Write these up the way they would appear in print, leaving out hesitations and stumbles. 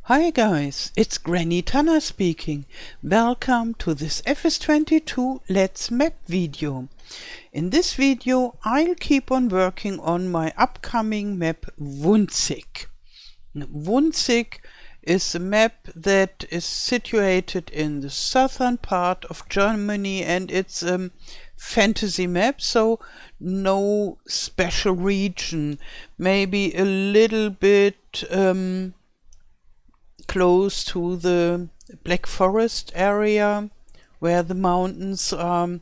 Hi guys, it's Granny Tana speaking. Welcome to this FS22 Let's Map video. In this video I'll keep on working on my upcoming map Wunzig. Wunzig is a map that is situated in the southern part of Germany, and it's a fantasy map, so no special region, maybe a little bit close to the Black Forest area where the mountains are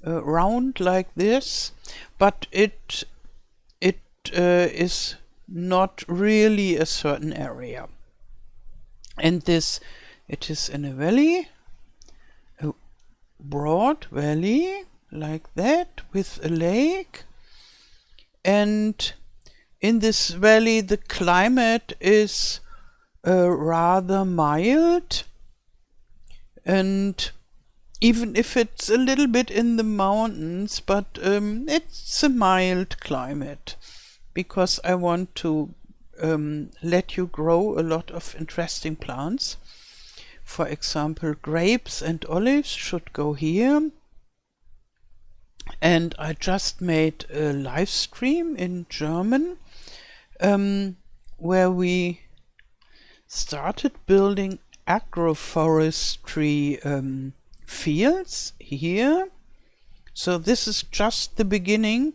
round like this, but it is not really a certain area. And it is in a valley, a broad valley like that with a lake, and in this valley the climate is rather mild, and even if it's a little bit in the mountains, but it's a mild climate because I want to let you grow a lot of interesting plants. For example, grapes and olives should go here. And I just made a live stream in German where we started building agroforestry fields here. So this is just the beginning,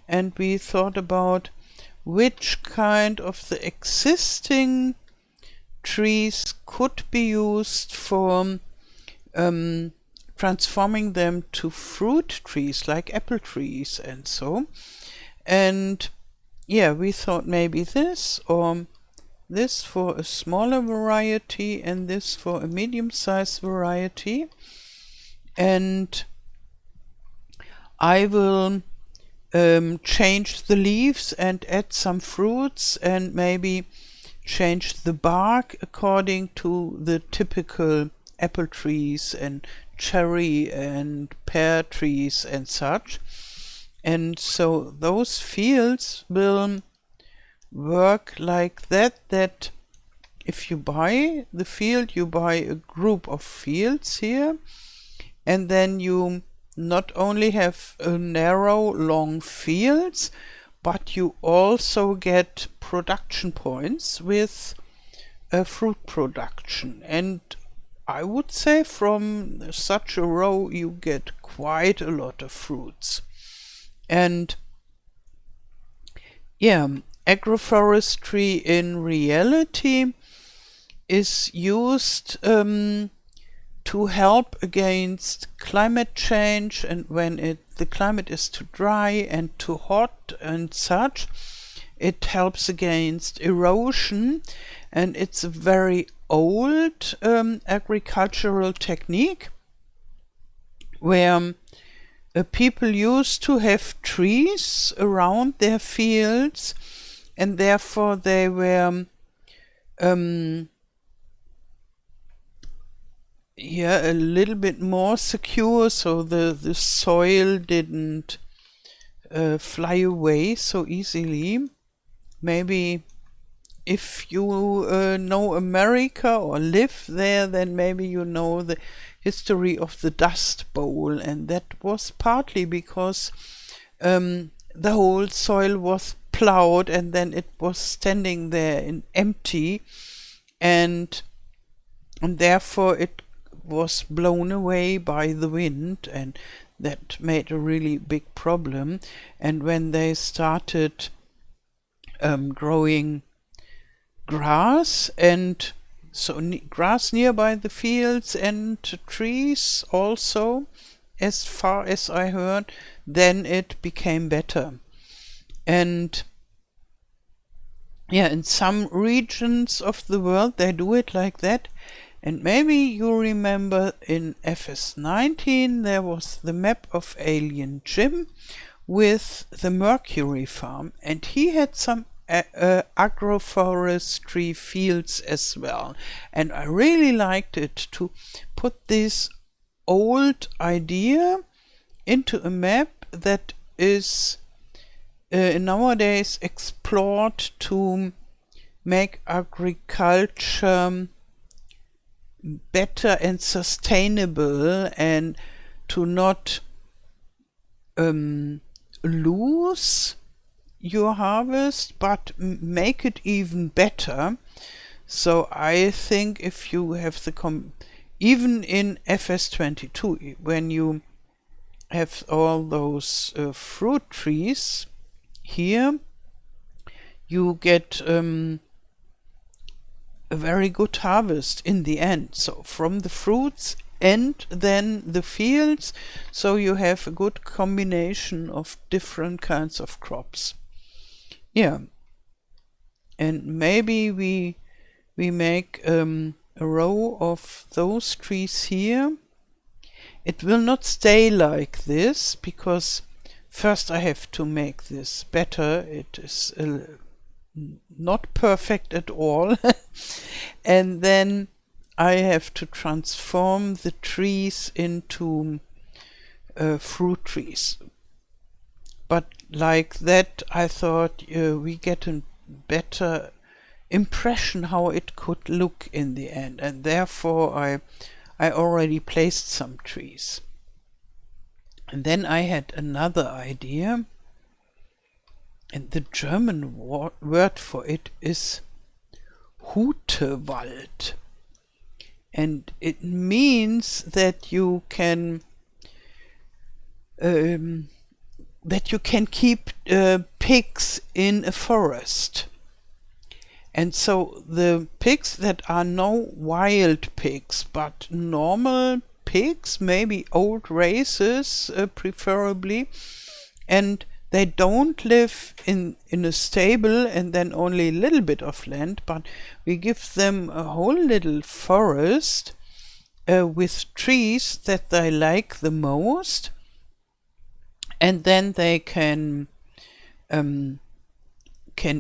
and we thought about which kind of the existing trees could be used for transforming them to fruit trees like apple trees and so. And yeah, we thought maybe this or this for a smaller variety and this for a medium-sized variety. And I will change the leaves and add some fruits and maybe change the bark according to the typical apple trees and cherry and pear trees and such. And so those fields will work like that if you buy the field, you buy a group of fields here, and then you not only have a narrow long fields, but you also get production points with fruit production. And I would say from such a row you get quite a lot of fruits. And yeah, agroforestry in reality is used to help against climate change, and when the climate is too dry and too hot and such, it helps against erosion. And it's a very old agricultural technique where people used to have trees around their fields, and therefore they were a little bit more secure, so the soil didn't fly away so easily. Maybe if you know America or live there, then maybe you know the history of the Dust Bowl, and that was partly because the whole soil was plowed and then it was standing there in empty, and therefore it was blown away by the wind, and that made a really big problem. And when they started growing grass, and so grass nearby the fields and trees also, as far as I heard, then it became better. And yeah, in some regions of the world they do it like that. And maybe you remember in FS19 there was the map of Alien Jim with the Mercury farm, and he had some agroforestry fields as well. And I really liked it to put this old idea into a map that is nowadays explored to make agriculture better and sustainable, and to not lose your harvest, but make it even better. So I think if you have even in FS22, when you have all those fruit trees here, you get a very good harvest in the end. So from the fruits and then the fields, so you have a good combination of different kinds of crops. Yeah, and maybe we make a row of those trees here. It will not stay like this, because first I have to make this better. It is not perfect at all. And then I have to transform the trees into fruit trees. But like that, I thought we get a better impression how it could look in the end, and therefore I already placed some trees. And then I had another idea, and the German word for it is Hutewald, and it means that you can keep pigs in a forest. And so the pigs that are no wild pigs, but normal pigs, maybe old races preferably, and they don't live in a stable and then only a little bit of land, but we give them a whole little forest with trees that they like the most, and then they can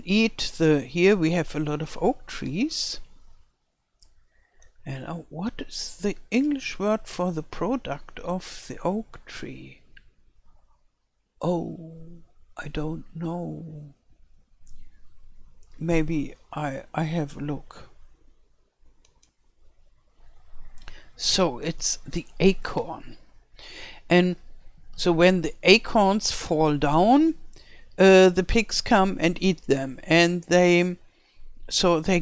eat here we have a lot of oak trees. And what is the English word for the product of the oak tree? Oh, I don't know. Maybe I have a look. So it's the acorn. And so when the acorns fall down, the pigs come and eat them, and they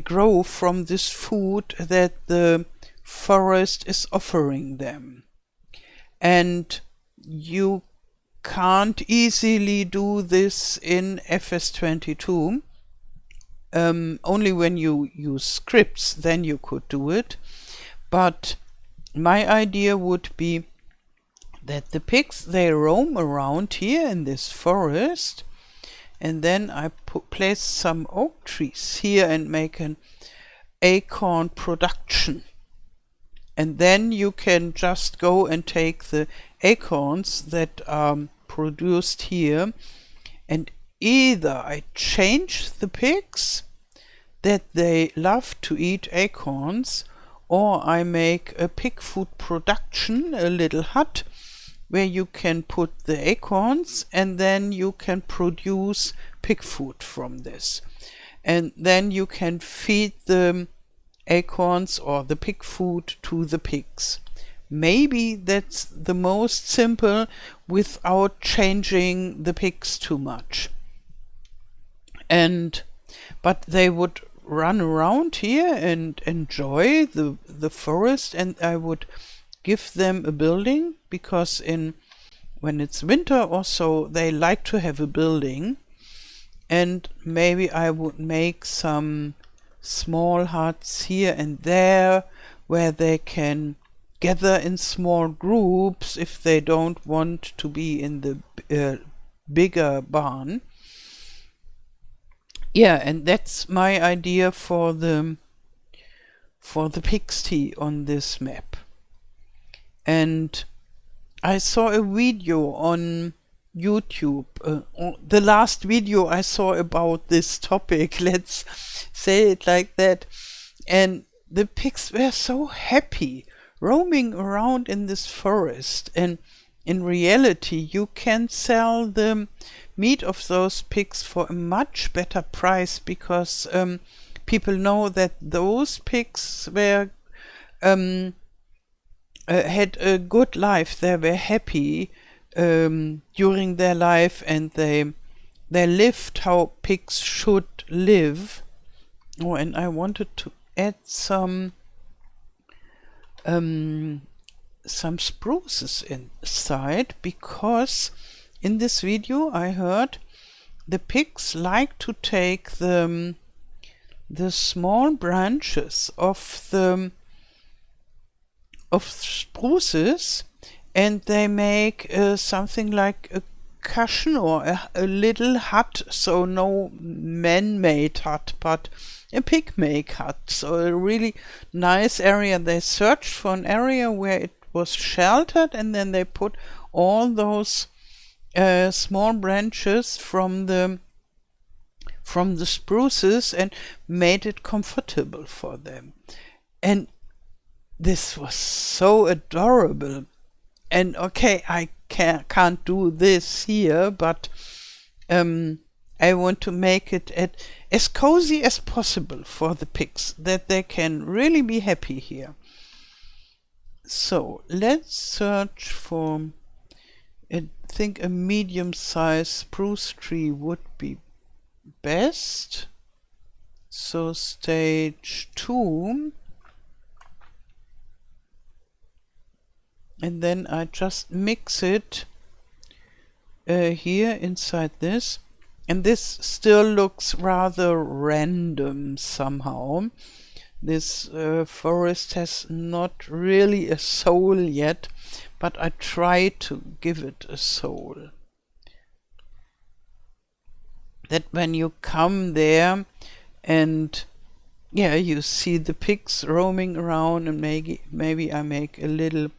grow from this food that the forest is offering them. And you can't easily do this in FS22. Only when you use scripts, then you could do it. But my idea would be that the pigs, they roam around here in this forest, and then I place some oak trees here and make an acorn production. And then you can just go and take the acorns that are produced here, and either I change the pigs that they love to eat acorns, or I make a pig food production, a little hut, where you can put the acorns and then you can produce pig food from this. And then you can feed the acorns or the pig food to the pigs. Maybe that's the most simple without changing the pigs too much. But they would run around here and enjoy the forest, and I would give them a building, because when it's winter or so, they like to have a building. And maybe I would make some small huts here and there where they can gather in small groups if they don't want to be in the bigger barn. Yeah, and that's my idea for the pigsty on this map. And I saw a video on YouTube, the last video I saw about this topic, let's say it like that, and the pigs were so happy roaming around in this forest. And in reality, you can sell the meat of those pigs for a much better price, because people know that those pigs were had a good life. They were happy during their life, and they lived how pigs should live. Oh, and I wanted to add some spruces inside, because in this video I heard the pigs like to take the small branches of the spruces, and they make something like a cushion or a little hut. So no man-made hut, but a pig-made hut. So a really nice area. They searched for an area where it was sheltered, and then they put all those small branches from the spruces and made it comfortable for them. And this was so adorable. And okay, I can't do this here, but I want to make it as cozy as possible for the pigs, that they can really be happy here. So let's search for, I think a medium-sized spruce tree would be best. So stage 2. And then I just mix it here inside this. And this still looks rather random somehow. This forest has not really a soul yet, but I try to give it a soul. That when you come there and yeah, you see the pigs roaming around, and maybe I make a little,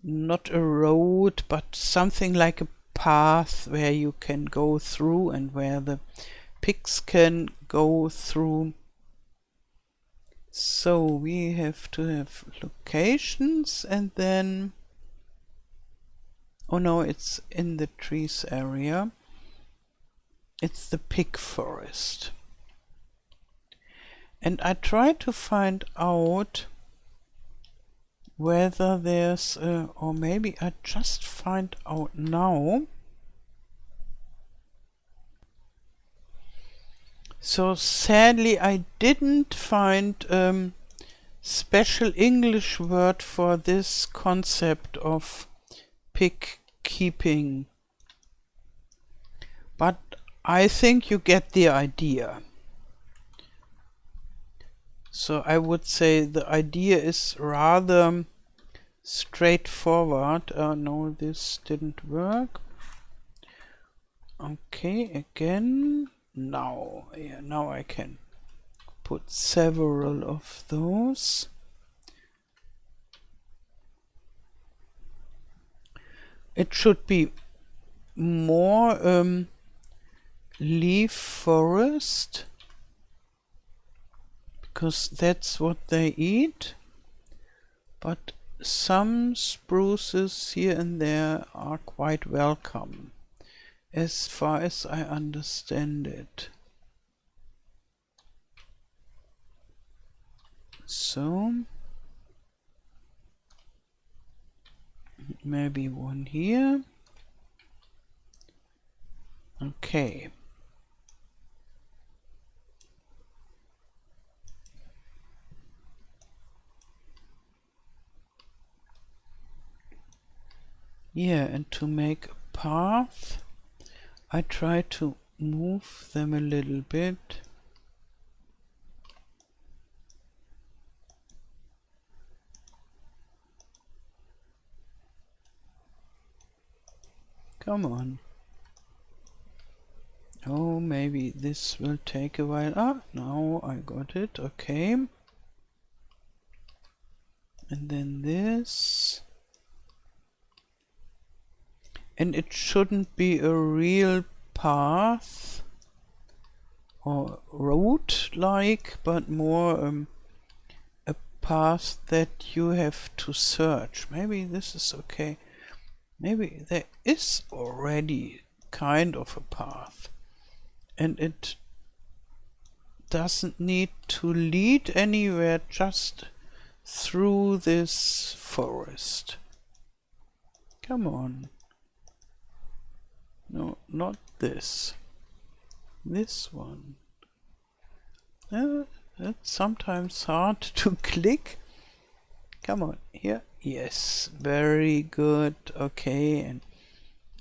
not a road, but something like a path where you can go through and where the pigs can go through. So we have to have locations, and then, oh no, it's in the trees area. It's the pig forest. And I try to find out whether there's or maybe I just find out now. So sadly I didn't find special English word for this concept of pig keeping, but I think you get the idea. So I would say the idea is rather straightforward. No, this didn't work. Okay, again. Now, yeah, now I can put several of those. It should be more leaf forest, because that's what they eat, but some spruces here and there are quite welcome, as far as I understand it. So maybe one here. Okay. Yeah, and to make a path, I try to move them a little bit. Come on. Oh, maybe this will take a while. Ah, now I got it. Okay. And then this. And it shouldn't be a real path or road like, but more a path that you have to search. Maybe this is okay. Maybe there is already kind of a path, and it doesn't need to lead anywhere, just through this forest. Come on. No, not this. This one. It's sometimes hard to click. Come on, here. Yes, very good. Okay, and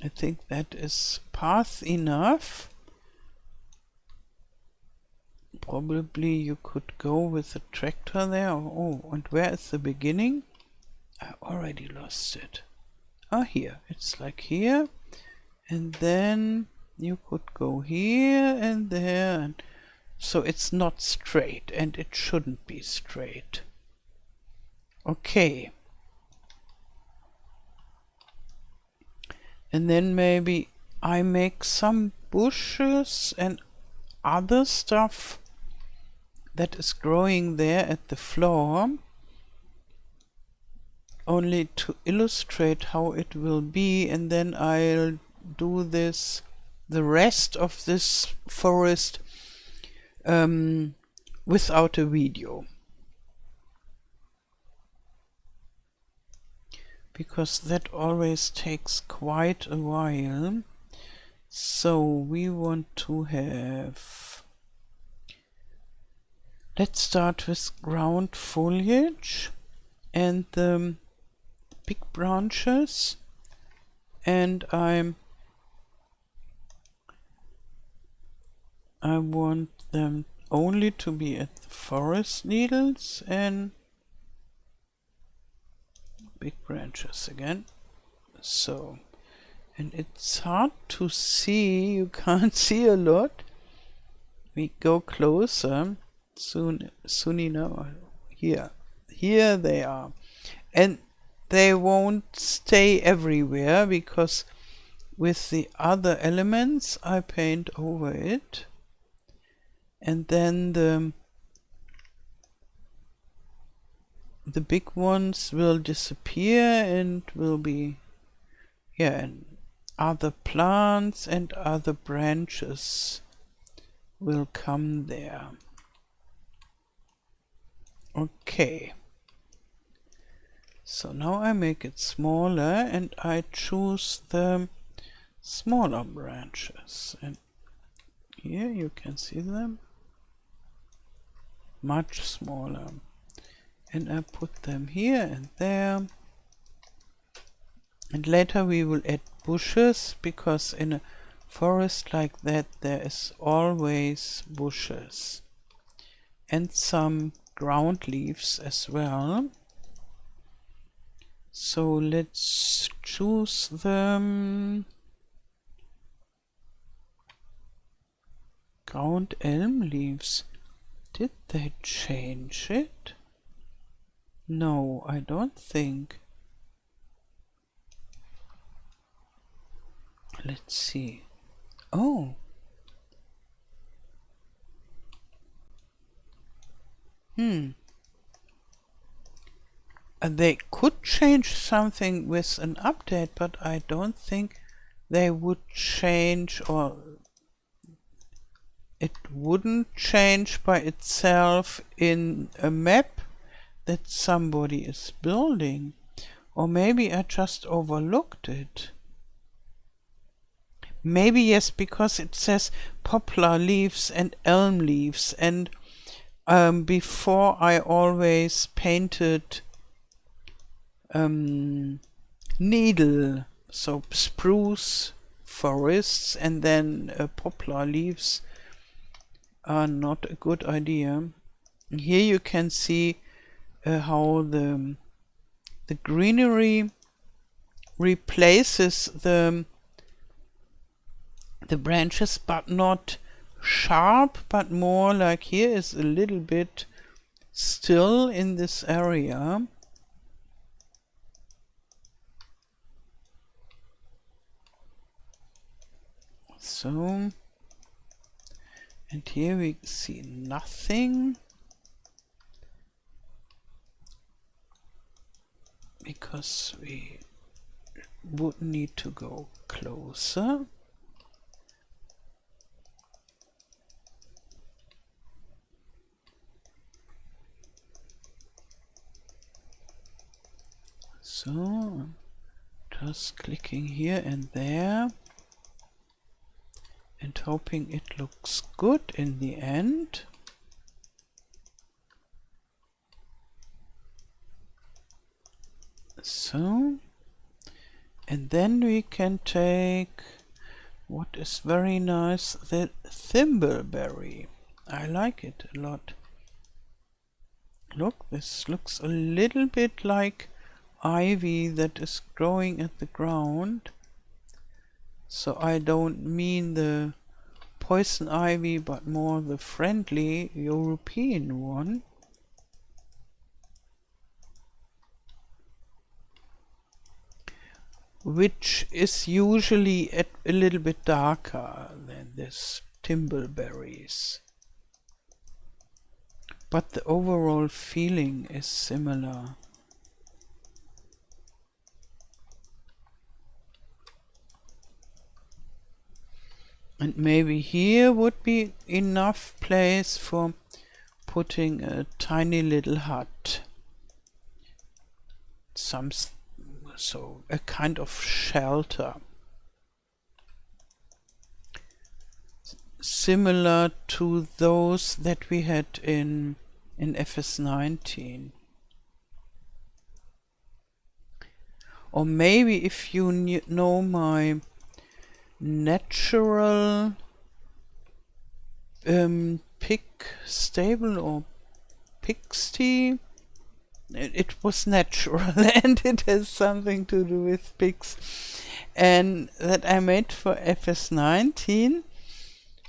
I think that is path enough. Probably you could go with the tractor there. Oh, and where is the beginning? I already lost it. Ah, here. It's like here. And then you could go here and there. And so it's not straight, and it shouldn't be straight. Okay. And then maybe I make some bushes and other stuff that is growing there at the floor, only to illustrate how it will be, and then I'll do this, the rest of this forest, without a video. Because that always takes quite a while. So we want to have, let's start with ground foliage and the big branches, and I want them only to be at the forest needles and big branches again. So, and it's hard to see, you can't see a lot. We go closer, soon enough. Here they are. And they won't stay everywhere, because with the other elements I paint over it, and then the big ones will disappear and will be, and other plants and other branches will come there. Okay. So now I make it smaller and I choose the smaller branches. And here you can see them. Much smaller. And I put them here and there. And later we will add bushes, because in a forest like that there is always bushes. And some ground leaves as well. So let's choose the ground elm leaves. Did they change it? No, I don't think. Let's see. Oh. They could change something with an update, but I don't think they would change, or it wouldn't change by itself in a map that somebody is building. Or maybe I just overlooked it. Maybe yes, because it says poplar leaves and elm leaves, and before I always painted needle, so spruce forests, and then poplar leaves are not a good idea. Here you can see how the greenery replaces the branches, but not sharp, but more like here is a little bit still in this area. So, and here we see nothing, because we would need to go closer. So just clicking here and there and hoping it looks good in the end. So, and then we can take what is very nice, the thimbleberry. I like it a lot. Look, this looks a little bit like ivy that is growing at the ground. So I don't mean the poison ivy, but more the friendly European one. Which is usually a little bit darker than this thimbleberries. But the overall feeling is similar. And maybe here would be enough place for putting a tiny little hut. So a kind of shelter. Similar to those that we had in FS19. Or maybe if you know my natural pig stable or pigsty, it was natural and it has something to do with pigs, and that I made for FS19.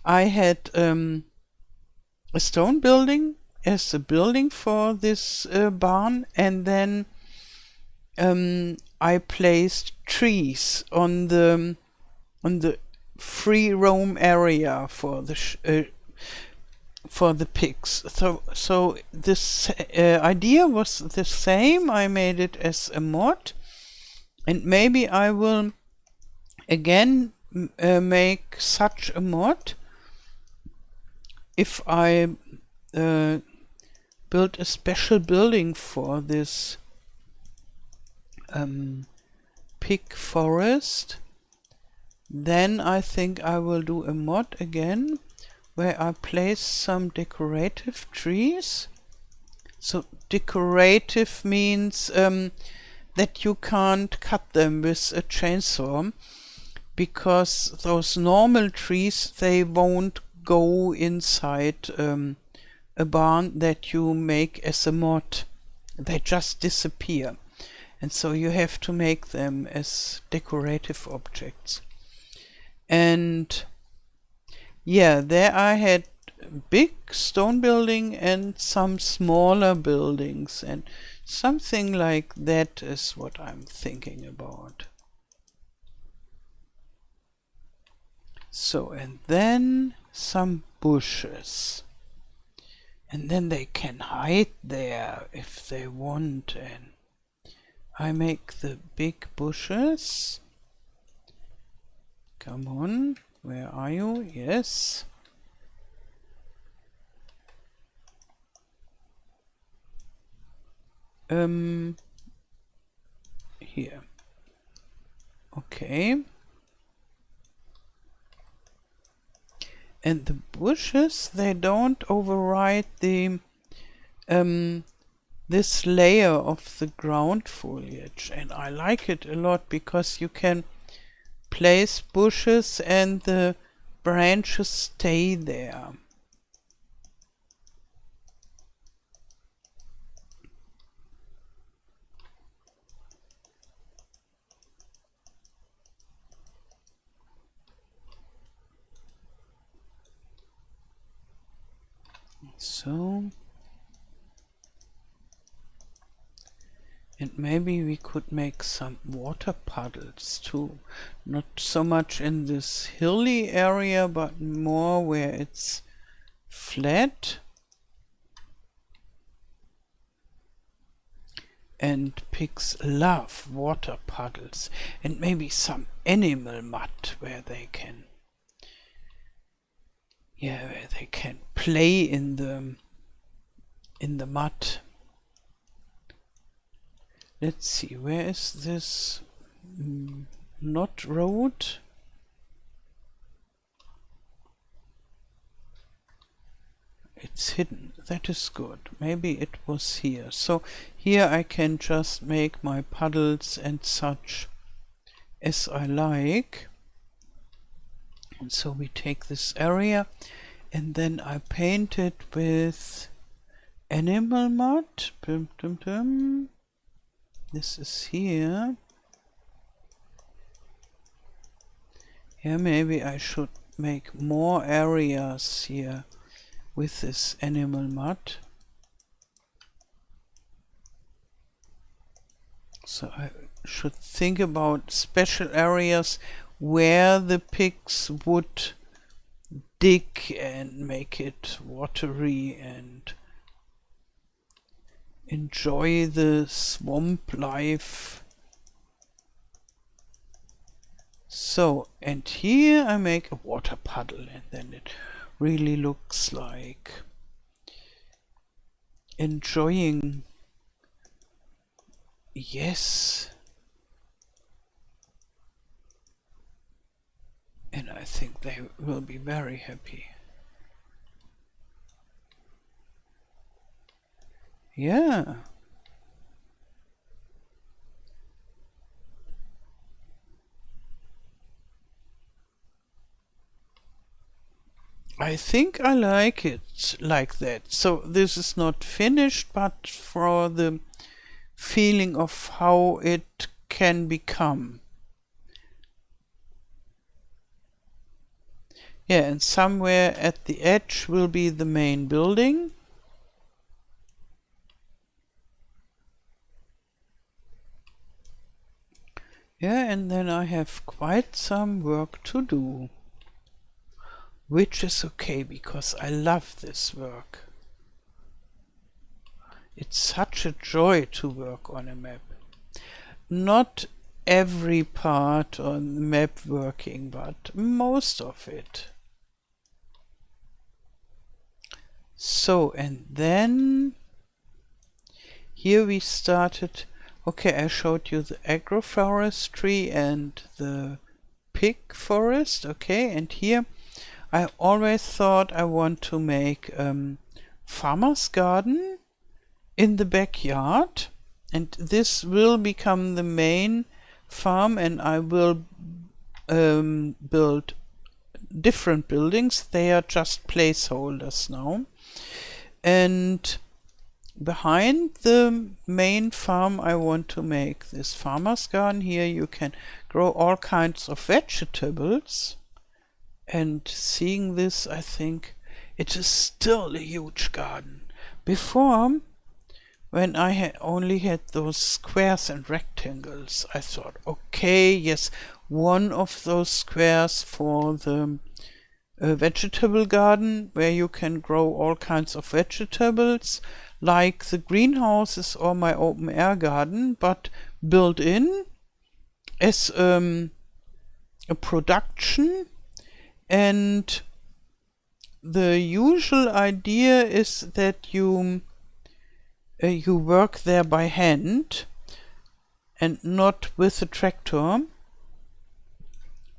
I had a stone building as a building for this barn, and then I placed trees on the free roam area for the pigs. So this idea was the same. I made it as a mod, and maybe I will again make such a mod if I build a special building for this pig forest. Then I think I will do a mod again where I place some decorative trees. So decorative means that you can't cut them with a chainsaw, because those normal trees, they won't go inside a barn that you make as a mod. They just disappear. And so you have to make them as decorative objects. And yeah, there I had a big stone building and some smaller buildings, and something like that is what I'm thinking about. So, and then some bushes. And then they can hide there if they want, and I make the big bushes. Come on, where are you? Yes. Here. Okay. And the bushes, they don't override the this layer of the ground foliage, and I like it a lot because you can place bushes and the branches stay there. So, and maybe we could make some water puddles too. Not so much in this hilly area, but more where it's flat. And pigs love water puddles, and maybe some animal mud where they can, where they can play in the mud. Let's see, where is this not road? It's hidden. That is good. Maybe it was here. So here I can just make my puddles and such as I like. And so we take this area and then I paint it with animal mud. Dum, dum, dum. This is here. Yeah, maybe I should make more areas here with this animal mud. So I should think about special areas where the pigs would dig and make it watery and enjoy the swamp life. So, and here I make a water puddle, and then it really looks like enjoying. Yes. And I think they will be very happy. Yeah. I think I like it like that. So this is not finished, but for the feeling of how it can become. Yeah, and somewhere at the edge will be the main building. Yeah, and then I have quite some work to do. Which is okay, because I love this work. It's such a joy to work on a map. Not every part on the map working, but most of it. So, and then here we started. Okay, I showed you the agroforestry and the pig forest. Okay, and here I always thought I want to make farmer's garden in the backyard, and this will become the main farm, and I will build different buildings. They are just placeholders now. And behind the main farm I want to make this farmer's garden. Here you can grow all kinds of vegetables. And seeing this, I think it is still a huge garden. Before, when I only had those squares and rectangles, I thought, okay, yes, one of those squares for the vegetable garden where you can grow all kinds of vegetables, like the greenhouses or my open air garden, but built in as a production. And the usual idea is that you work there by hand and not with a tractor.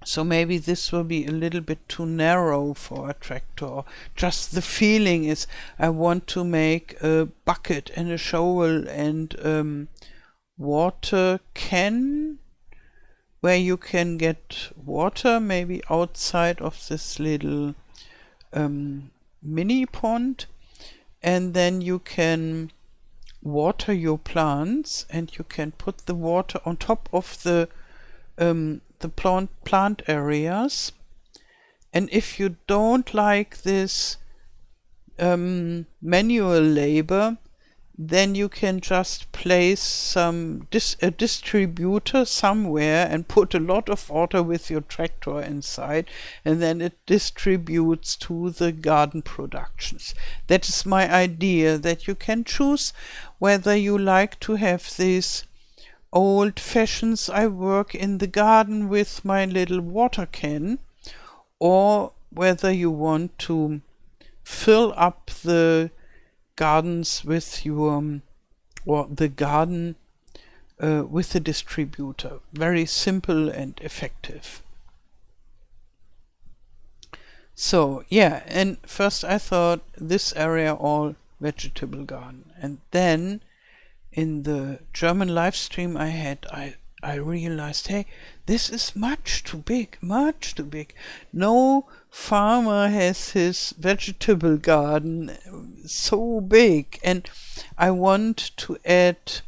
So maybe this will be a little bit too narrow for a tractor. Just the feeling is I want to make a bucket and a shovel and water can where you can get water, maybe outside of this little mini pond, and then you can water your plants, and you can put the water on top of the plant areas. And if you don't like this manual labor, then you can just place a distributor somewhere and put a lot of water with your tractor inside, and then it distributes to the garden productions. That is my idea, that you can choose whether you like to have these old fashions I work in the garden with my little water can, or whether you want to fill up the gardens with your or the garden with the distributor. Very simple and effective. So yeah, and first I thought this area all vegetable garden, and then in the German live stream I had, I realized, hey, this is much too big, much too big. No farmer has his vegetable garden so big, and I want to add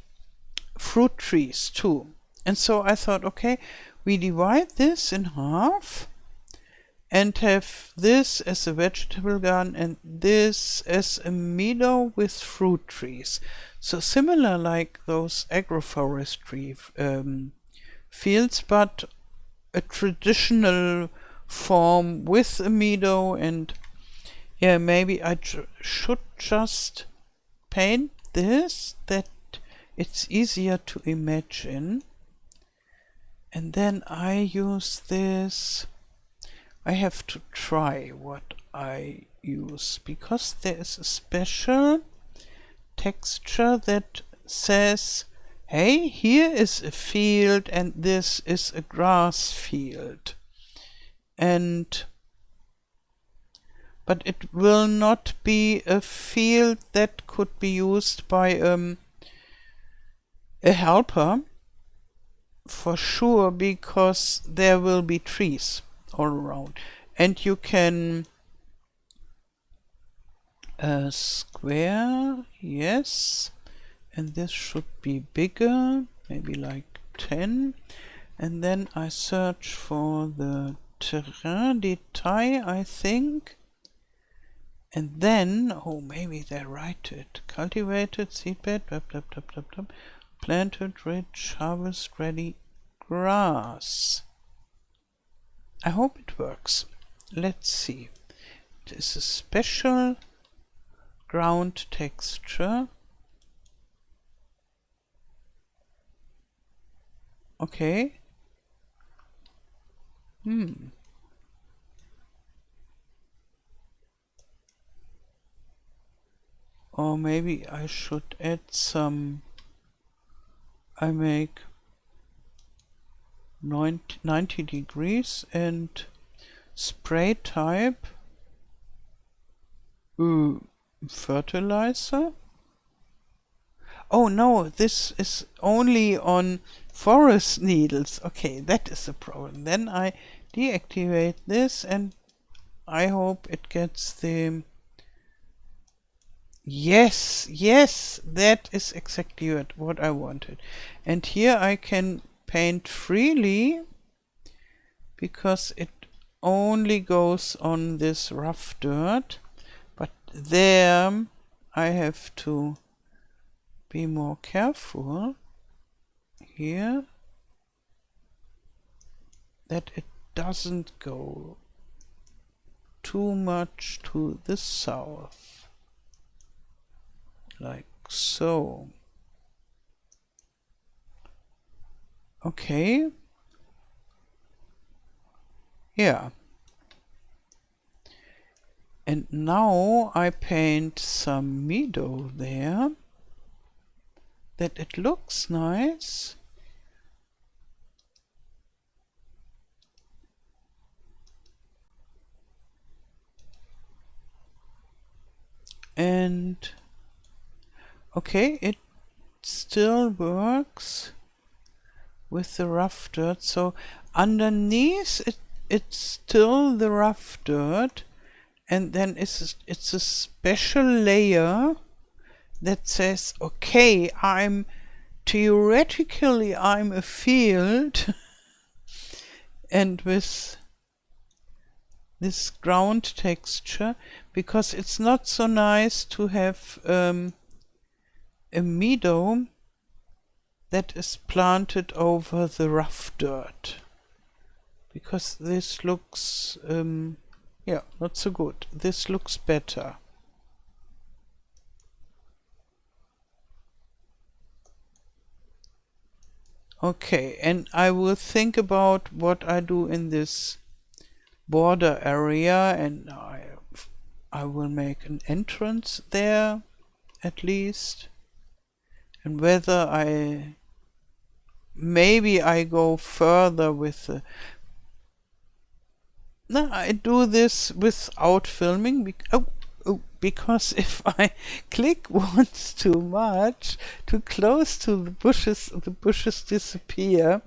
fruit trees too. And so I thought, okay, we divide this in half and have this as a vegetable garden and this as a meadow with fruit trees. So similar like those agroforestry fields, but a traditional form with a meadow. And yeah, maybe I should just paint this, that it's easier to imagine. And then I use this. I have to try what I use, because there is a special texture that says, hey, here is a field and this is a grass field. But it will not be a field that could be used by a helper for sure, because there will be trees all around, and you can square, yes, and this should be bigger, maybe like 10, and then I search for the terrain detail, I think, and then, oh, maybe they write it, cultivated seedbed, planted, rich, harvest ready, grass. I hope it works. Let's see. It is a special ground texture. Okay. Or maybe I should add some. I make 90 degrees and spray type fertilizer. Oh no, this is only on forest needles. Okay, that is the problem. Then I deactivate this and I hope it gets the... Yes, yes, that is exactly what I wanted. And here I can paint freely because it only goes on this rough dirt, but there I have to be more careful here that it doesn't go too much to the south, like so. Okay. Yeah. And now I paint some meadow there, that it looks nice. And okay, it still works with the rough dirt. So underneath it's still the rough dirt, and then it's a special layer that says, okay, I'm a field and with this ground texture, because it's not so nice to have a meadow that is planted over the rough dirt, because this looks yeah, not so good. This looks better. Okay, and I will think about what I do in this border area, and I will make an entrance there at least, and whether I maybe I go further with the... No, I do this without filming. Because if I click once too much, too close to the bushes disappear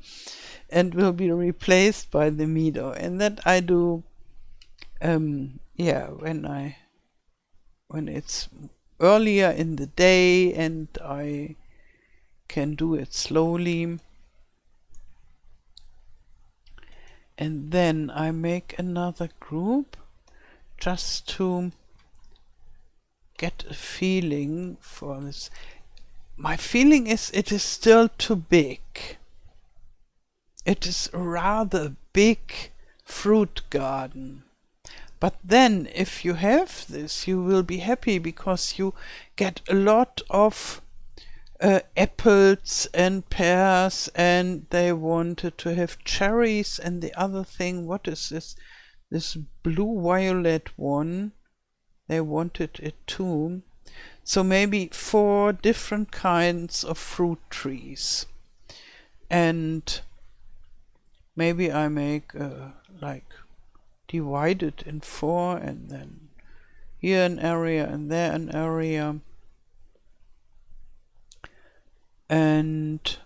and will be replaced by the meadow. And that I do, yeah, when it's earlier in the day and I can do it slowly. And then I make another group just to get a feeling for this. My feeling is it is still too big. It is a rather big fruit garden. But then if you have this, you will be happy because you get a lot of apples and pears, and they wanted to have cherries, and the other thing, what is this? This blue-violet one. They wanted it too. So maybe 4 different kinds of fruit trees. And maybe I make like divide it in 4, and then here an area and there an area. And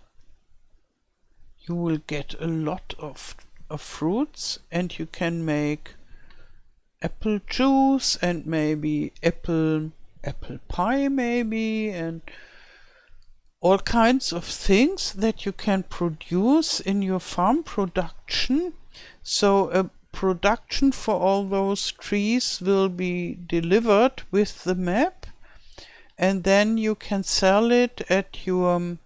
you will get a lot of fruits, and you can make apple juice and maybe apple pie maybe, and all kinds of things that you can produce in your farm production. So a production for all those trees will be delivered with the map, and then you can sell it at your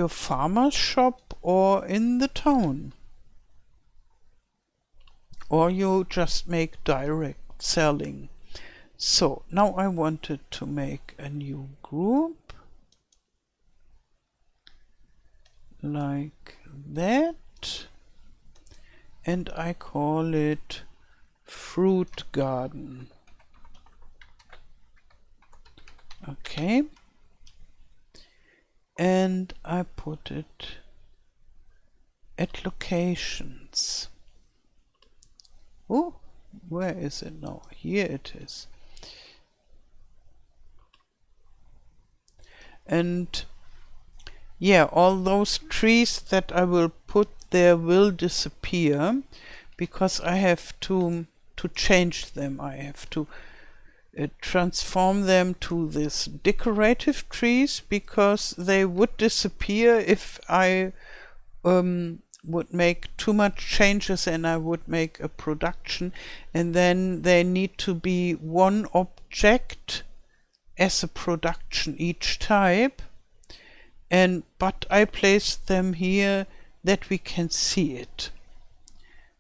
farmer's shop or in the town. Or you just make direct selling. So now I wanted to make a new group like that, and I call it fruit garden. Okay, and I put it at locations. Oh, where is it now? Here it is. And yeah, all those trees that I will put there will disappear because I have to change them. I have to transform them to this decorative trees, because they would disappear if I would make too much changes and I would make a production, and then they need to be one object as a production each type. But I placed them here that we can see it.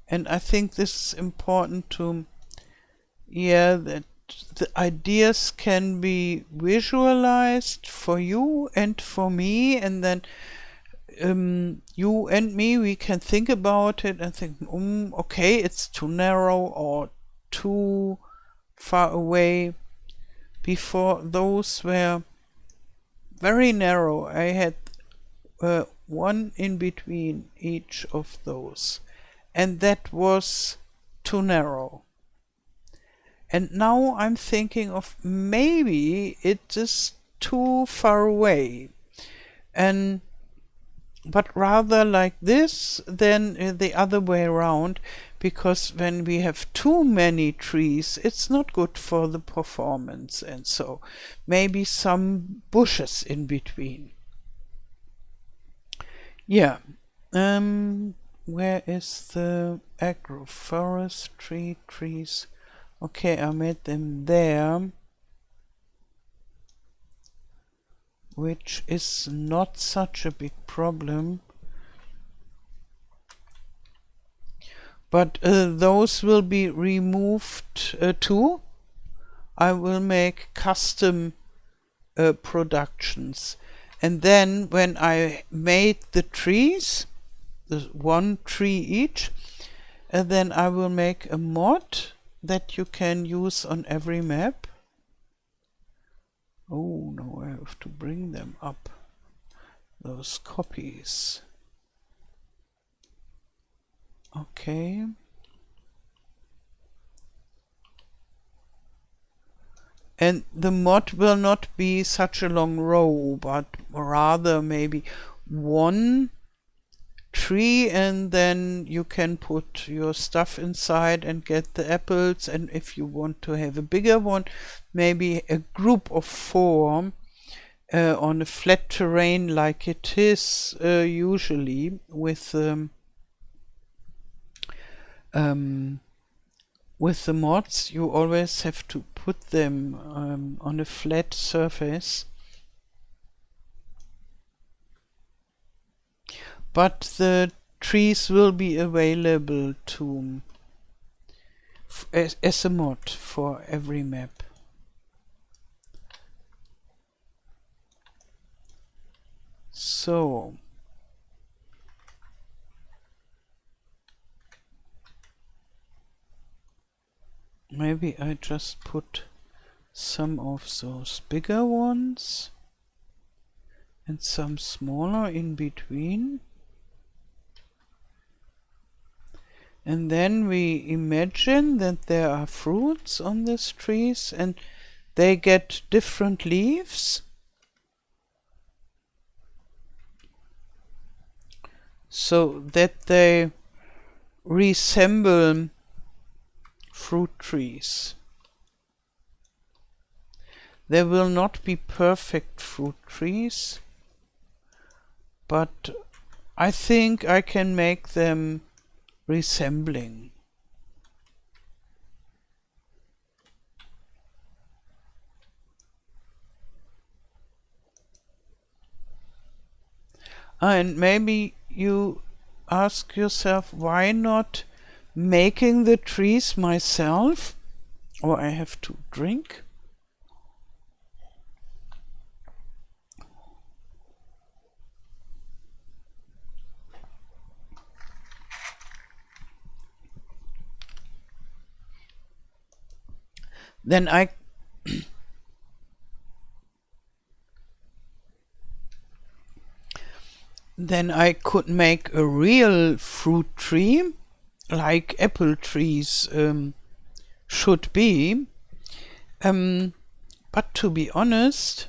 And I think this is important to, that the ideas can be visualized for you and for me, and then you and me, we can think about it and think, okay, it's too narrow or too far away. Before, those were very narrow. I had one in between each of those, and that was too narrow. And now I'm thinking of maybe it is too far away, but rather like this than the other way around, because when we have too many trees, it's not good for the performance, and so maybe some bushes in between. Yeah, where is the agroforestry trees? Okay, I made them there, which is not such a big problem. But those will be removed too. I will make custom productions. And then when I made the trees, the 1 tree each, then I will make a mod that you can use on every map. Oh, no, I have to bring them up. those copies. Okay. And the mod will not be such a long row, but rather maybe one tree, and then you can put your stuff inside and get the apples. And if you want to have a bigger one, maybe a group of 4 on a flat terrain like it is usually with the mods. You always have to put them on a flat surface. But the trees will be available to as a mod for every map. So maybe I just put some of those bigger ones and some smaller in between. And then we imagine that there are fruits on these trees and they get different leaves. So that they resemble fruit trees. There will not be perfect fruit trees, but I think I can make them resembling. And maybe you ask yourself, why not making the trees myself? Or I have to drink. Then I could make a real fruit tree, like apple trees should be. But to be honest,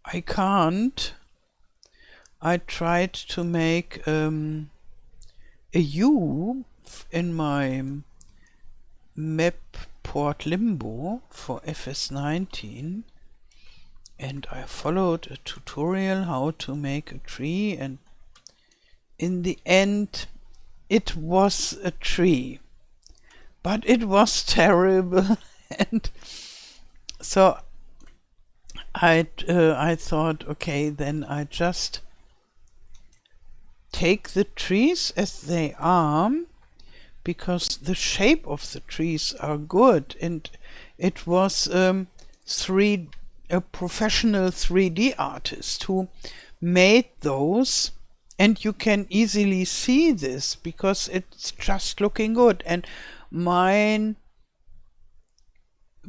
I can't. I tried to make a U in my map port limbo for FS19, and I followed a tutorial how to make a tree, and in the end it was a tree, but it was terrible. And so I thought, okay, then I just take the trees as they are, because the shape of the trees are good, and it was a professional 3D artist who made those, and you can easily see this because it's just looking good. And mine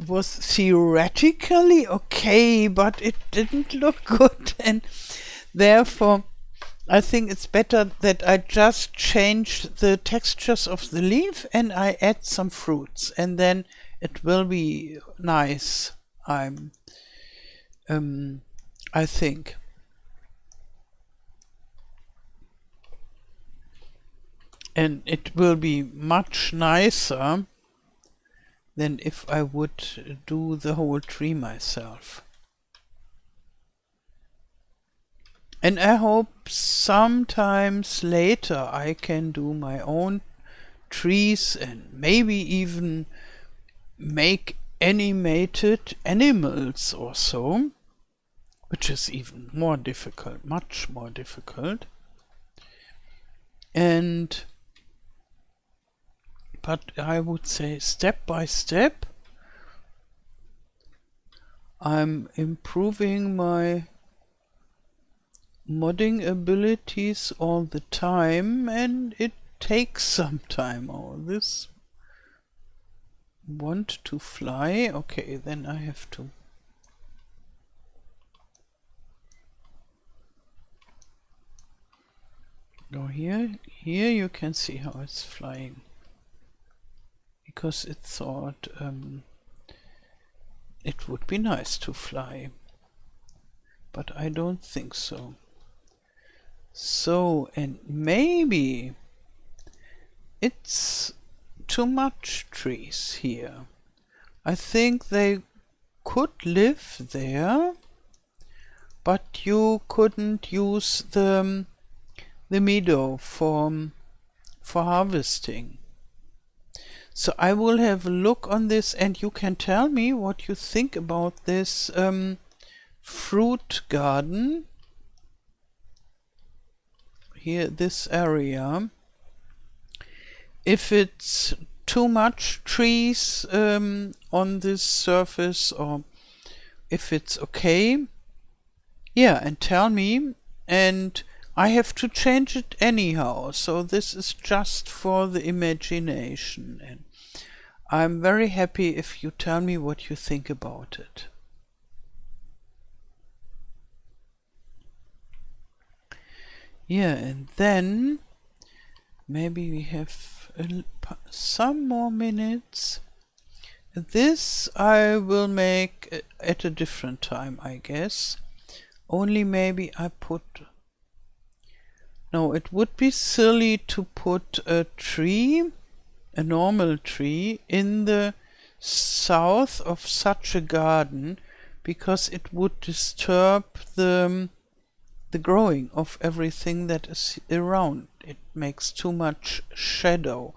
was theoretically okay, but it didn't look good, and therefore I think it's better that I just change the textures of the leaf and I add some fruits, and then it will be nice. I think. And it will be much nicer than if I would do the whole tree myself. And I hope sometimes later I can do my own trees and maybe even make animated animals or so, which is even more difficult, much more difficult. But I would say step by step I'm improving my modding abilities all the time, and it takes some time. Oh, this want to fly? Okay, then I have to Go here. Here you can see how it's flying. Because it thought it would be nice to fly. But I don't think so. So, and maybe it's too much trees here. I think they could live there, but you couldn't use the meadow for harvesting. So I will have a look on this, and you can tell me what you think about this fruit garden here, this area. If it's too much trees on this surface, or if it's okay. Yeah, and tell me, and I have to change it anyhow, so this is just for the imagination, and I'm very happy if you tell me what you think about it. Yeah, and then maybe we have some more minutes. This I will make at a different time, I guess. Only maybe I put... No, it would be silly to put a tree, a normal tree, in the south of such a garden, because it would disturb the growing of everything that is around. It makes too much shadow.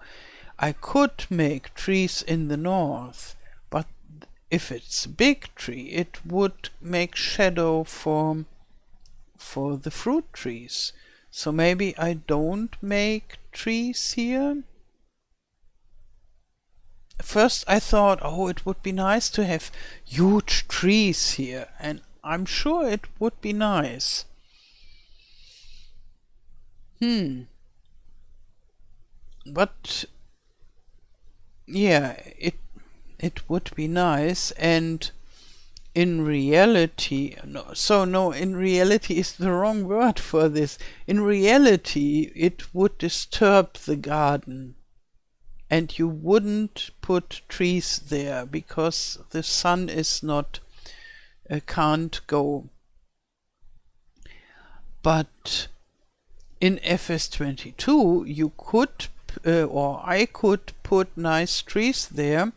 I could make trees in the north, but if it's a big tree, it would make shadow for the fruit trees. So maybe I don't make trees here. First I thought, oh, it would be nice to have huge trees here, and I'm sure it would be nice. But yeah, it would be nice, and in reality, in reality is the wrong word for this. In reality, it would disturb the garden, and you wouldn't put trees there because the sun is not, can't go. But in FS22 you could, or I could put nice trees there,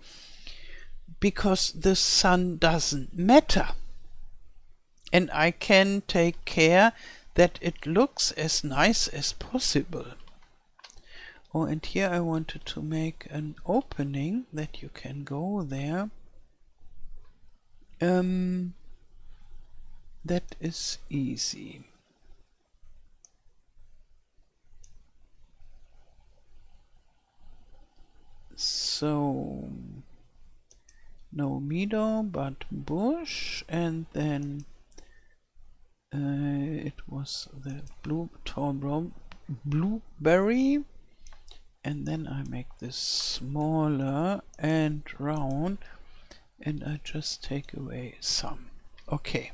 because the sun doesn't matter. And I can take care that it looks as nice as possible. Oh, and here I wanted to make an opening that you can go there. That is easy. So no meadow but bush, and then it was the blueberry, and then I make this smaller and round, and I just take away some. Okay.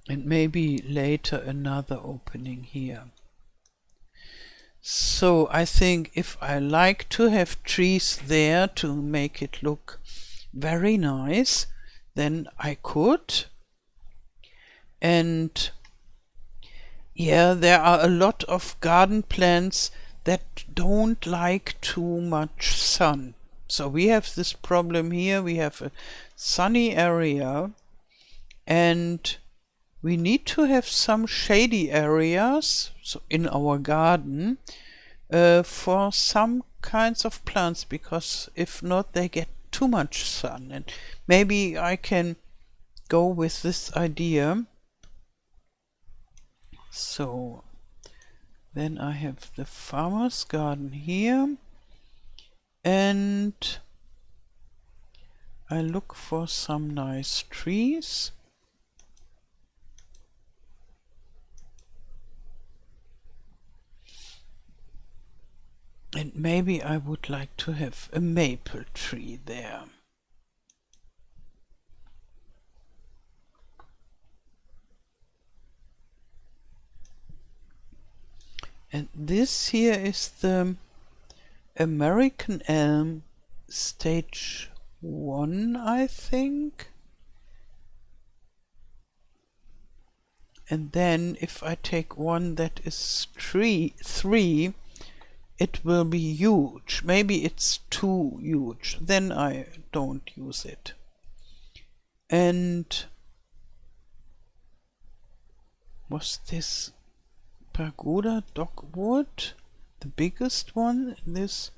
And maybe later another opening here. So I think if I like to have trees there to make it look very nice, then I could. And yeah, there are a lot of garden plants that don't like too much sun. So we have this problem here. We have a sunny area, and we need to have some shady areas in our garden for some kinds of plants, because if not, they get too much sun. And maybe I can go with this idea. So then I have the farmer's garden here, and I look for some nice trees. And maybe I would like to have a maple tree there. And this here is the American elm stage 1, I think. And then if I take one that is 3, it will be huge. Maybe it's too huge. Then I don't use it. And was this Pagoda Dogwood the biggest one? This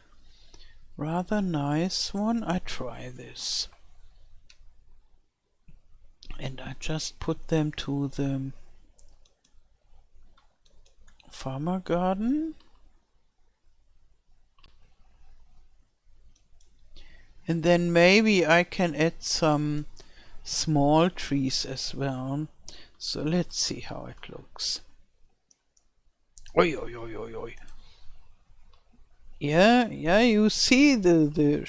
rather nice one. I try this. And I just put them to the farmer garden. And then maybe I can add some small trees as well. So let's see how it looks. Oi, oi, oi, oi, oi. Yeah, you see the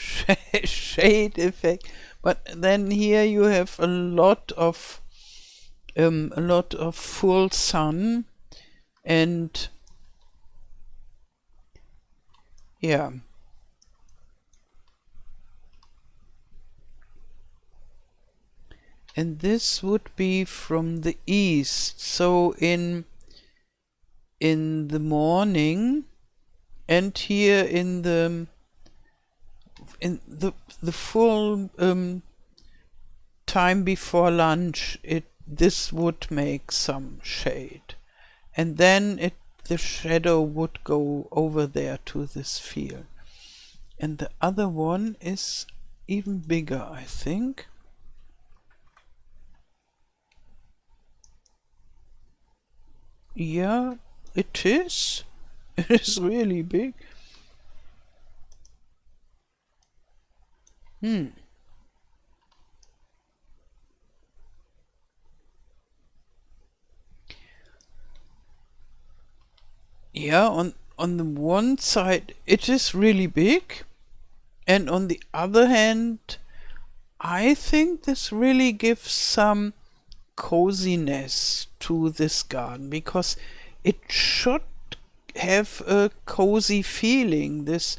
shade effect. But then here you have a lot of full sun, and yeah. And this would be from the east, so in the morning, and here in the full time before lunch, this would make some shade, and then the shadow would go over there to this field. And the other one is even bigger, I think. Yeah, it is. It is really big. Yeah, on the one side it is really big, and on the other hand, I think this really gives some coziness to this garden, because it should have a cozy feeling, this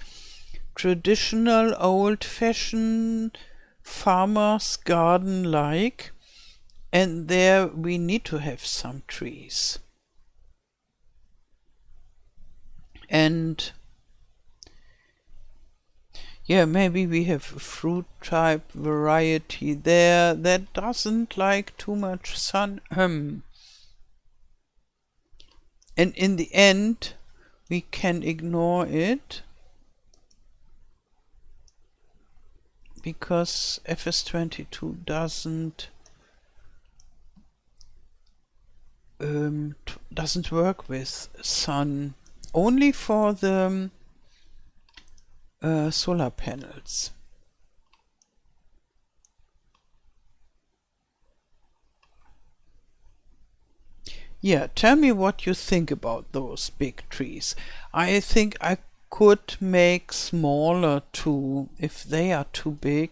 traditional old-fashioned farmer's garden like, and there we need to have some trees. And yeah, maybe we have a fruit type variety there that doesn't like too much sun. And in the end, we can ignore it, because FS22 doesn't work with sun, only for the solar panels. Yeah, tell me what you think about those big trees. I think I could make smaller too, if they are too big,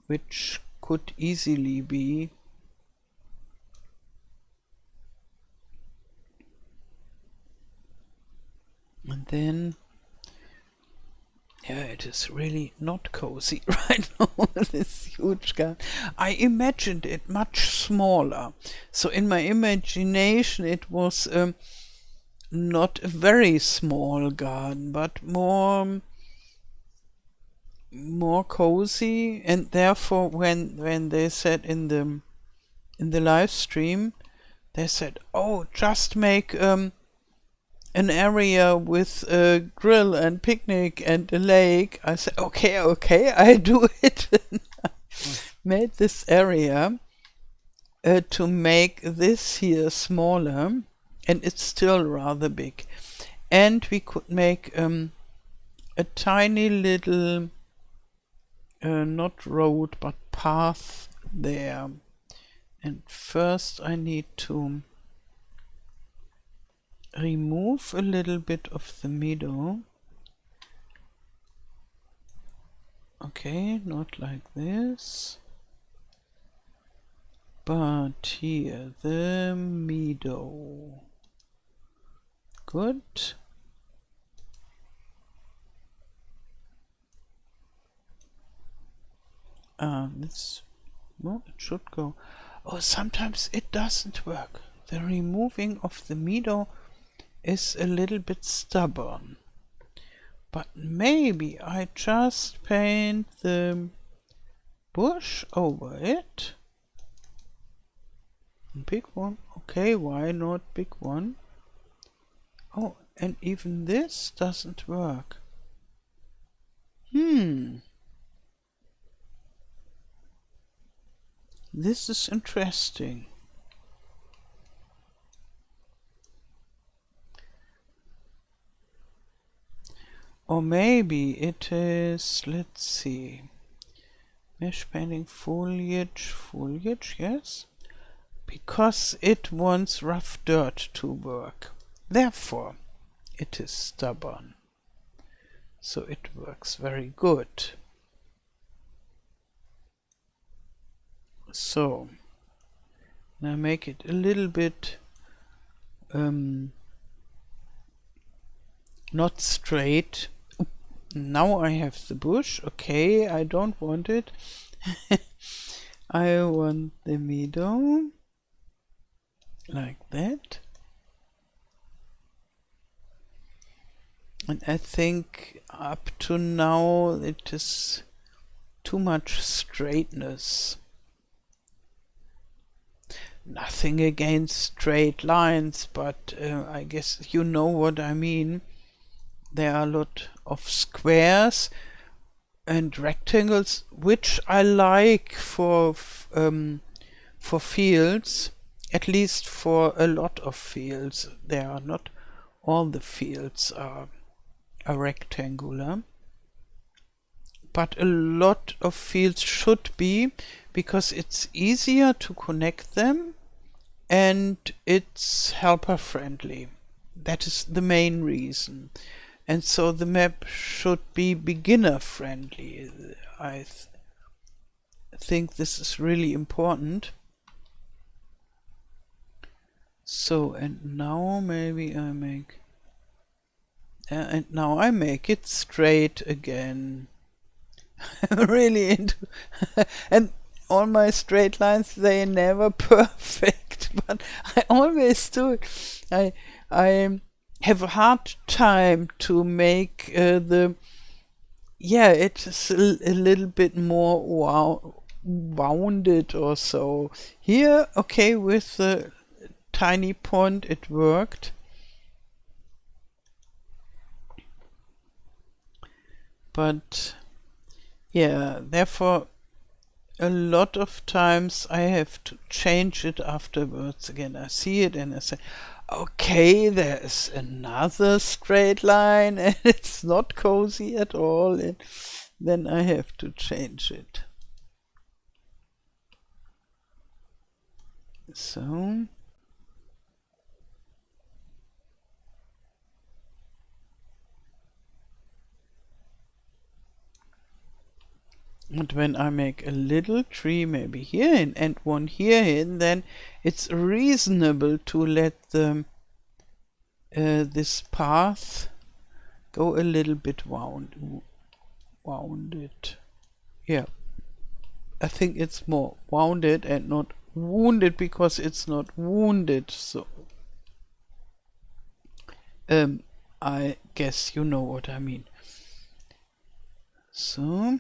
which could easily be. And then, yeah, it is really not cozy right now, this huge garden. I imagined it much smaller. So in my imagination it was not a very small garden, but more cozy. And therefore when they said in the live stream, they said, oh, just make an area with a grill and picnic and a lake. I said, okay, I do it. Made this area to make this here smaller, and it's still rather big. And we could make a tiny little not road but path there. And first I need to remove a little bit of the meadow. Okay, not like this, but here the meadow. good. This, well, it should go. Oh, sometimes it doesn't work. The removing of the meadow is a little bit stubborn. But maybe I just paint the bush over it. Big one. Okay, why not big one? Oh, and even this doesn't work. This is interesting. Or maybe it is, let's see, mesh painting foliage, yes, because it wants rough dirt to work. Therefore, it is stubborn. So it works very good. So, now make it a little bit not straight. Now I have the bush. Okay, I don't want it. I want the meadow like that. And I think up to now it is too much straightness. Nothing against straight lines, but I guess you know what I mean. There are a lot of squares and rectangles, which I like for fields, at least for a lot of fields. There are not all the fields are rectangular, but a lot of fields should be, because it's easier to connect them and it's helper friendly. That is the main reason. And so the map should be beginner friendly. I think this is really important. So, and now maybe I make and now I make it straight again. I'm really into and all my straight lines, they're never perfect, but I always do it. I have a hard time to make it is a little bit more wounded or so. Here, okay, with the tiny pond it worked. But yeah, therefore a lot of times I have to change it afterwards again. I see it and I say, okay, there is another straight line and it's not cozy at all, and then I have to change it. So and when I make a little tree maybe here and one here, then it's reasonable to let the this path go a little bit wounded. Yeah, I think it's more wounded and not wounded, because it's not wounded. So I guess you know what I mean. So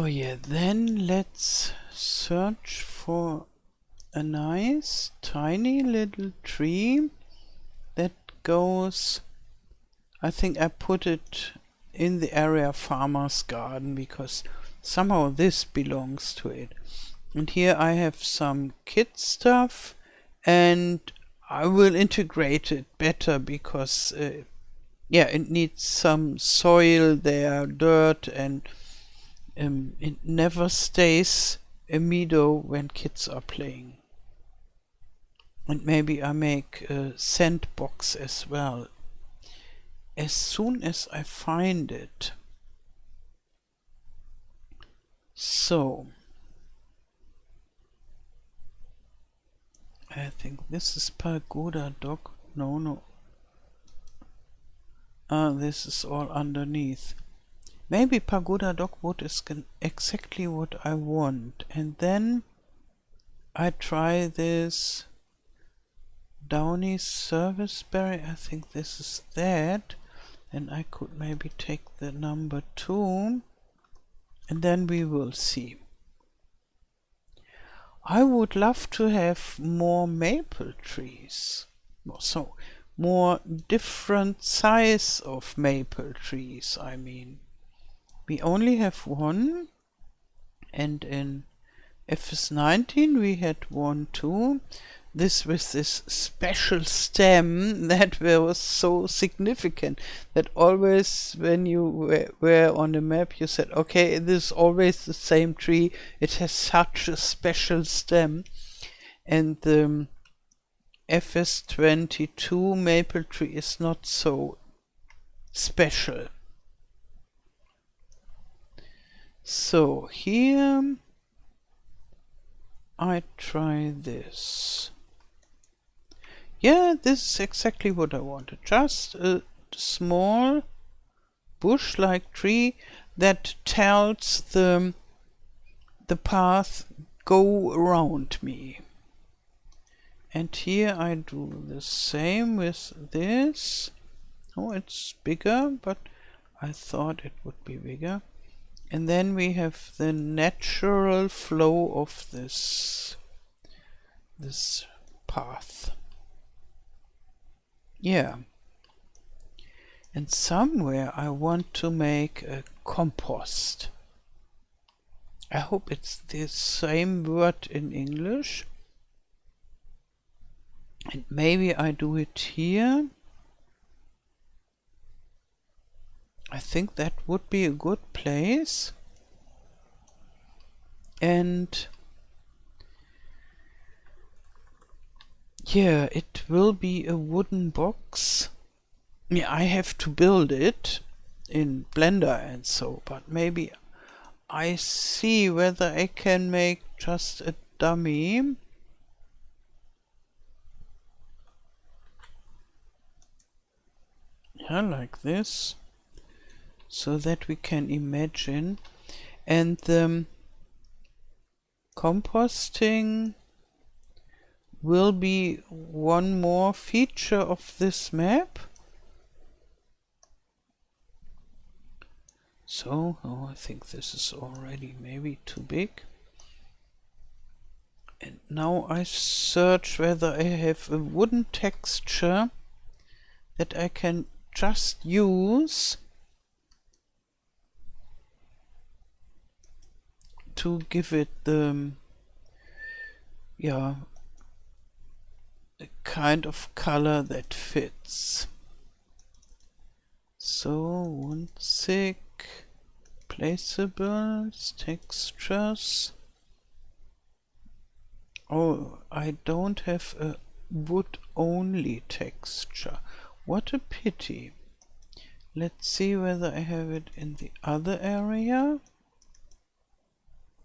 yeah, then let's search for a nice tiny little tree that goes, I think I put it in the area farmer's garden because somehow this belongs to it. And here I have some kit stuff, and I will integrate it better because yeah, it needs some soil there, dirt, and it never stays a meadow when kids are playing. And maybe I make a sandbox as well. As soon as I find it. So, I think this is Pagoda Dock. No. This is all underneath. Maybe Pagoda Dogwood is exactly what I want. And then I try this Downy Serviceberry. I think this is that. And I could maybe take the number 2. And then we will see. I would love to have more maple trees. So, more different size of maple trees, I mean. We only have one, and in FS19 we had one too. This with this special stem that was so significant that always when you were on the map you said, okay, this is always the same tree, it has such a special stem. And the FS22 maple tree is not so special. So here I try this. Yeah, this is exactly what I wanted. Just a small bush-like tree that tells the path go around me. And here I do the same with this. Oh, it's bigger, but I thought it would be bigger. And then we have the natural flow of this path. Yeah. And somewhere I want to make a compost. I hope it's the same word in English. And maybe I do it here. I think that would be a good place. And yeah, it will be a wooden box. Yeah, I have to build it in Blender and so, but maybe I see whether I can make just a dummy. Yeah, like this. So that we can imagine. And the composting will be one more feature of this map. So, I think this is already maybe too big. And now I search whether I have a wooden texture that I can just use to give it the, yeah, a kind of color that fits. So, Wunzig, placeables, textures. Oh, I don't have a wood-only texture. What a pity. Let's see whether I have it in the other area.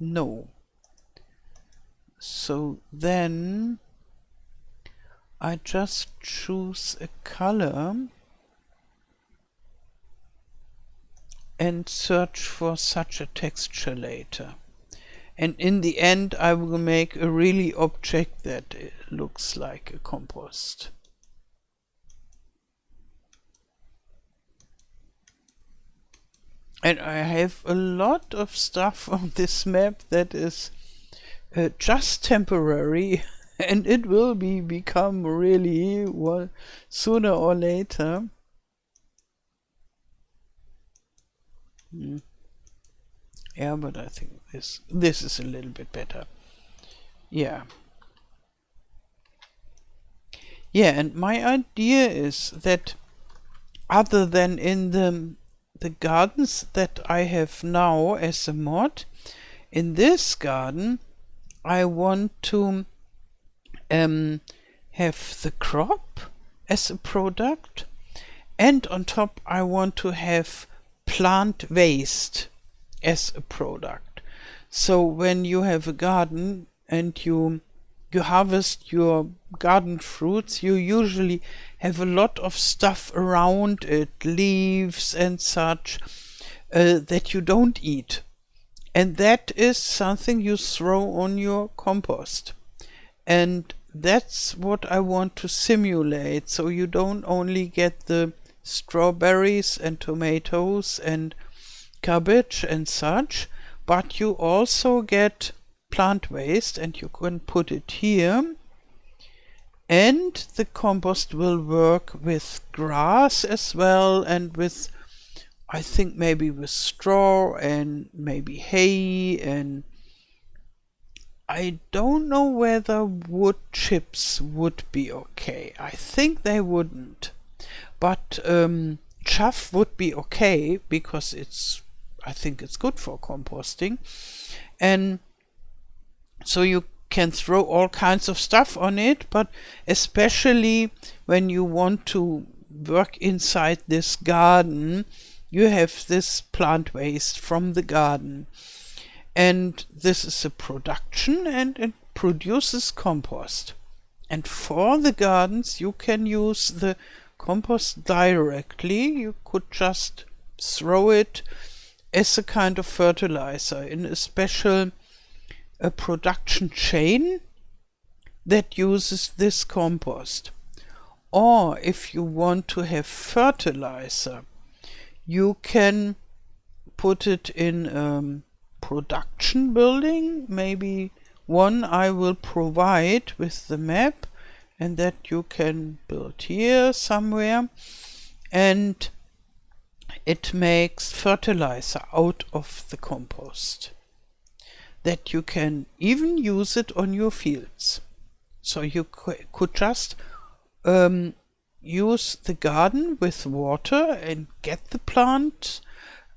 No. So then I just choose a color and search for such a texture later. And in the end I will make a really object that looks like a compost. And I have a lot of stuff on this map that is just temporary, and it will become really, well, sooner or later. Yeah, but I think this is a little bit better. Yeah. Yeah, and my idea is that other than in the gardens that I have now as a mod, in this garden I want to have the crop as a product, and on top I want to have plant waste as a product. So when you have a garden and you harvest your garden fruits, you usually have a lot of stuff around it, leaves and such, that you don't eat. And that is something you throw on your compost. And that's what I want to simulate. So you don't only get the strawberries and tomatoes and cabbage and such, but you also get plant waste, and you can put it here. And the compost will work with grass as well, and with, I think, maybe with straw and maybe hay, and I don't know whether wood chips would be okay. I think they wouldn't. But chaff would be okay, because I think it's good for composting. And so you can throw all kinds of stuff on it, but especially when you want to work inside this garden, you have this plant waste from the garden. And this is a production, and it produces compost. And for the gardens, you can use the compost directly. You could just throw it as a kind of fertilizer in a special production chain that uses this compost. Or if you want to have fertilizer, you can put it in production building, maybe one I will provide with the map, and that you can build here somewhere, and it makes fertilizer out of the compost that you can even use it on your fields. So you could just use the garden with water and get the plant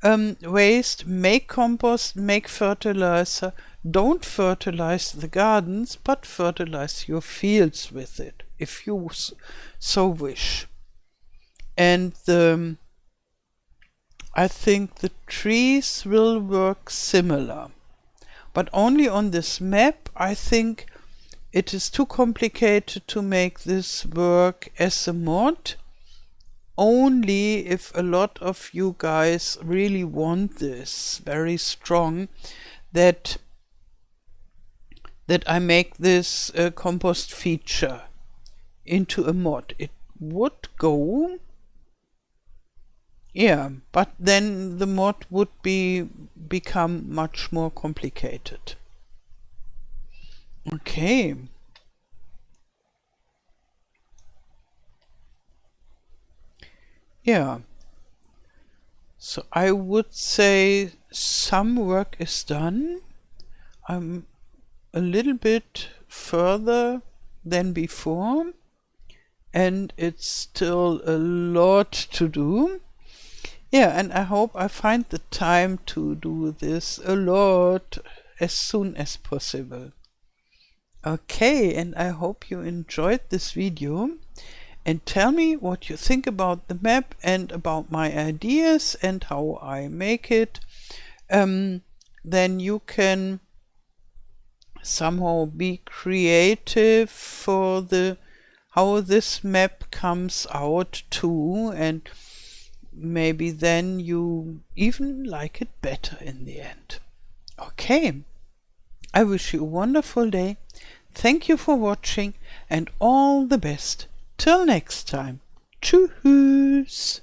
waste, make compost, make fertilizer. Don't fertilize the gardens, but fertilize your fields with it, if you so wish. And I think the trees will work similar, but only on this map. I think it is too complicated to make this work as a mod. Only if a lot of you guys really want this very strong, that I make this compost feature into a mod. It would go, yeah, but then the mod would become much more complicated. Okay. Yeah. So I would say some work is done. I'm a little bit further than before, and it's still a lot to do. Yeah, and I hope I find the time to do this a lot as soon as possible. Okay, and I hope you enjoyed this video, and tell me what you think about the map and about my ideas and how I make it. Then you can somehow be creative for how this map comes out too, and maybe then you even like it better in the end. Okay, I wish you a wonderful day. Thank you for watching, and all the best. Till next time. Tschüss.